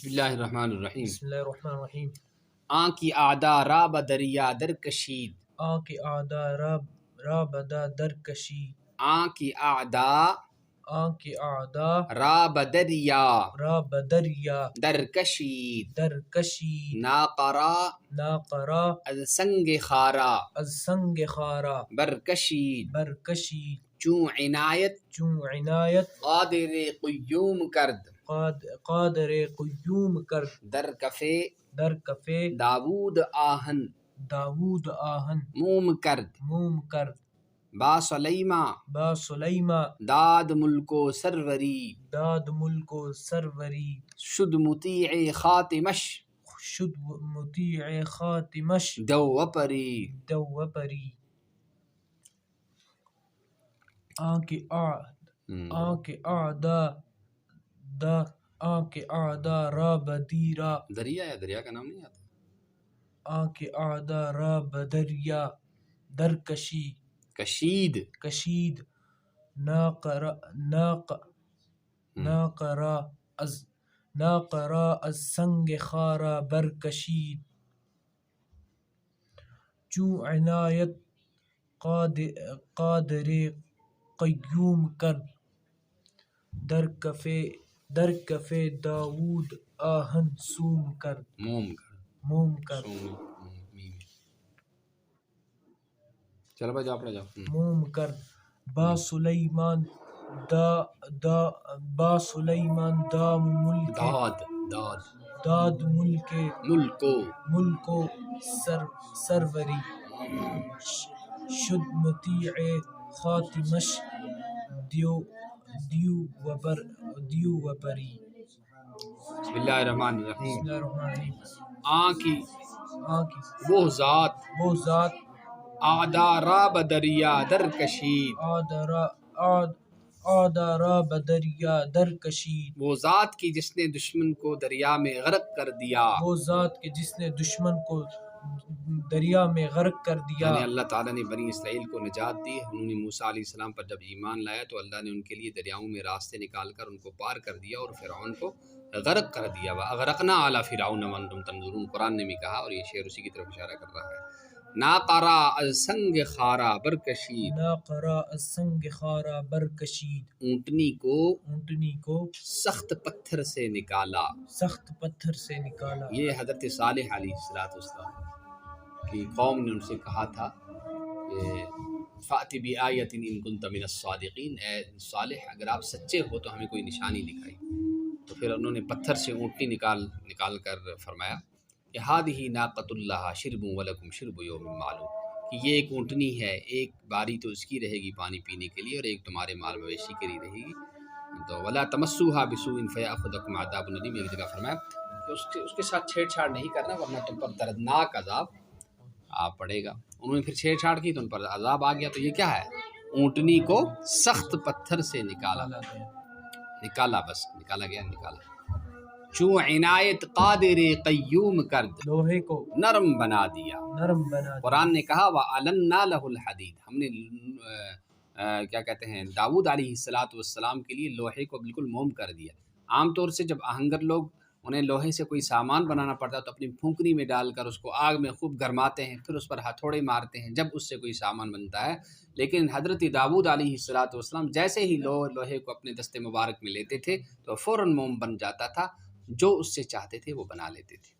بسم اللہ الرحمن الرحیم۔ بسم اللہ الرحمن الرحیم۔ آن کی اعدا را بدریا در کشید، آن کے اعدا را بدا در کشید، آن کی اعدا آن کے اعدا را بدریا را بدریا در کشید، در کشید، ناقرا ناقرا از سنگ خارا از سنگ خارا برکشید، برکشید، چون عنایت چون عنایت قادر قیوم کرد، قادر قیوم کرد، در کف در کف داود آہن داود آہن موم کرد، موم کرد، با سلیما با سلیما داد ملک و سروری، داد ملک و سروری، شد مطیع خاتمش شد مطیع خاتمش دو پری، دو پری، آن کے اعدا را بدیرا، دریا یا دریا کا نام نہیں آتا؟ آن کے اعدا را بدریا در کشی کشید، کشید، ناقرا از سنگ خارا برکشید، چون عنایت قادر قیوم کرد، در کف داود آہن سوم کرد، موم کر موم کرد، چلو بھائی جاؤ، اپنے جاؤ۔ موم کرد، با سلیمان دام ملک داد ملک و سروری، شد مطیع خاتمش دیو و پری۔ بسم اللہ الرحمن الرحیم۔ بسم اللہ الرحمن الرحیم۔ آن کی وہ ذات وہ ذات اعدا را بدریا در کشید، آدارا بدریا در کشید، وہ ذات کی جس نے دشمن کو دریا میں غرق کر دیا، وہ ذات کے جس نے دشمن کو دریا میں غرق کر دیا۔ یعنی اللہ تعالیٰ نے بنی اسرائیل کو نجات دی۔ انہوں نے موسیٰ علیہ السلام پر جب ایمان لایا تو اللہ نے ان کے لیے دریاؤں میں راستے نکال کر ان کو پار کر دیا اور فرعون کو غرق کر دیا۔ وَأَغْرَقْنَا عَلَى فِرْعَوْنَ وَأَنْتُمْ تَنظُرُونَ، قرآن نے بھی کہا اور یہ شعر اسی کی طرف اشارہ کر رہا ہے۔ ناقرا از سنگ خارا برکشید، ناقرا از سنگ خارا برکشید، اونٹنی کو سخت پتھر سے نکالا۔ سخت پتھر سے نکالا۔ یہ حضرت صالح علیہ السلام کی قوم نے ان سے کہا تھا کہ فَأْتِ بِآیَةٍ إِن كُنتَ مِنَ الصَّادِقِينَ، اے صالح اگر آپ سچے ہو تو ہمیں کوئی نشانی دکھائی۔ تو پھر انہوں نے پتھر سے اونٹنی نکال کر فرمایا کہ هَذِهِ نَاقَةُ اللَّهَ شِرْبٌ وَلَكُمْ شِرْبُ يَوْمٍ مَّعْلُومٍ، کہ یہ ایک اونٹنی ہے، ایک باری تو اس کی رہے گی پانی پینے کے لیے اور ایک تمہارے مال مویشی کے لیے رہے گی۔ تو وَلَا تَمَسُّوهَا بِسُوءٍ فَيَأْخُذَكُمْ عَذَابٌ أَلِيمٌ، ایک جگہ فرمایا کہ اس کے ساتھ چھیڑ چھاڑ نہیں کرنا ورنہ تم پر دردناک عذاب آ پڑے گا۔ انہوں نے پھر چھیڑ چھاڑ کی تو ان پر عذاب آ گیا۔ تو یہ کیا ہے؟ اونٹنی کو سخت پتھر سے نکالا گیا۔ چوں عنایت قادر قیوم کرد، لوہے کو نرم بنا دیا۔ قرآن نے کہا وَأَلَنَّا لَهُ الْحَدِيدَ، ہم نے کیا کہتے ہیں داؤد علیہ السلام کے لیے لوہے کو بالکل موم کر دیا۔ عام طور سے جب آہنگر لوگ انہیں لوہے سے کوئی سامان بنانا پڑتا ہے تو اپنی پھونکری میں ڈال کر اس کو آگ میں خوب گرماتے ہیں، پھر اس پر ہتھوڑے مارتے ہیں جب اس سے کوئی سامان بنتا ہے۔ لیکن حضرت داؤد علیہ السلام جیسے ہی لوہے کو اپنے دست مبارک میں لیتے تھے تو فوراً موم بن جاتا تھا، جو اس سے چاہتے تھے وہ بنا لیتے تھے۔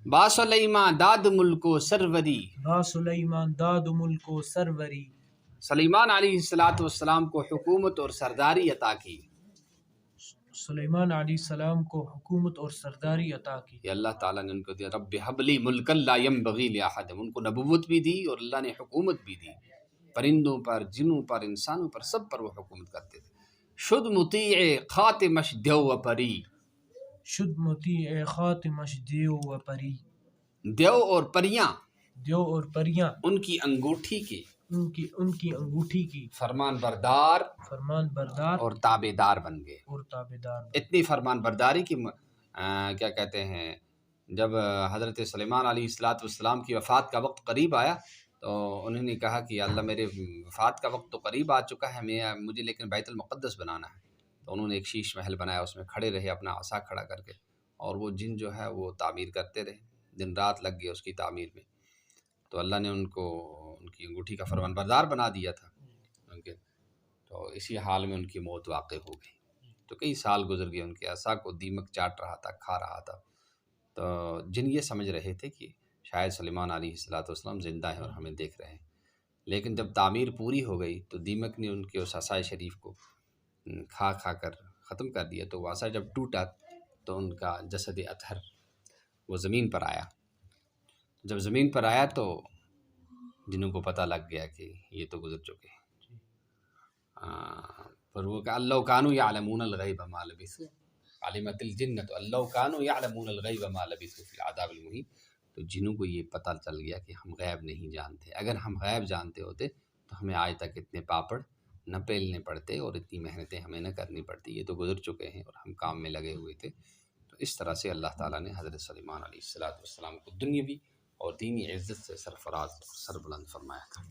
با سلیمان داد ملک و سروری، با سلیمان داد ملک و سروری، سلیمان علیہ السلام کو حکومت اور سرداری عطا کی۔ سلیمان علیہ السلام کو حکومت اور سرداری عطا کی۔ یہ اللہ تعالیٰ نے ان کو دیا، رب حب لی ملکا لا ینبغی لأحد، ان کو نبوت بھی دی اور اللہ نے حکومت بھی دی، پرندوں پر، جنوں پر، انسانوں پر، سب پر وہ حکومت کرتے تھے۔ شد مطیع خاتمش دیو و پری، شد مطیع خاتمش دیو و پری، دیو اور پریاں ان کی انگوٹھی کی فرمان بردار اور تابع دار بن گئے۔ اتنی فرمان برداری کی کیا کہتے ہیں جب حضرت سلیمان علیہ السلام کی وفات کا وقت قریب آیا تو انہوں نے کہا کہ اللہ میرے وفات کا وقت تو قریب آ چکا ہے، مجھے لیکن بیت المقدس بنانا ہے۔ تو انہوں نے ایک شیش محل بنایا، اس میں کھڑے رہے اپنا عصا کھڑا کر کے، اور وہ جن جو ہے وہ تعمیر کرتے رہے، دن رات لگ گئے اس کی تعمیر میں۔ تو اللہ نے ان کو ان کی انگوٹھی کا فرمان بردار بنا دیا تھا ان کے، تو اسی حال میں ان کی موت واقع ہو گئی۔ تو کئی سال گزر گئے، ان کے عصا کو دیمک چاٹ رہا تھا، کھا رہا تھا۔ تو جن یہ سمجھ رہے تھے کہ شاید سلیمان علیہ السلام زندہ ہیں اور ہمیں دیکھ رہے ہیں، لیکن جب تعمیر پوری ہو گئی تو دیمک نے ان کے اس عصا شریف کو کھا کھا کر ختم کر دیا۔ تو وہ عصا جب ٹوٹا تو ان کا جسد اطہر وہ زمین پر آیا۔ جب زمین پر آیا تو جنوں کو پتہ لگ گیا کہ یہ تو گزر چکے ہیں۔ پر وہ کہ اللہ کانوا یعلمون الغیب ما لبثوا علمت الجنۃ اللہ کانوا یعلمون الغیب ما لبثوا فی العذاب المہین۔ تو جنوں کو یہ پتہ چل گیا کہ ہم غیب نہیں جانتے، اگر ہم غیب جانتے ہوتے تو ہمیں آج تک اتنے پاپڑ نہ پیلنے پڑتے اور اتنی محنتیں ہمیں نہ کرنی پڑتی، یہ تو گزر چکے ہیں اور ہم کام میں لگے ہوئے تھے۔ تو اس طرح سے اللہ تعالیٰ نے حضرت سلیمان علیہ السلام کو دنیاوی اور دینی عزت سے سرفراز سربلند فرمایا تھا۔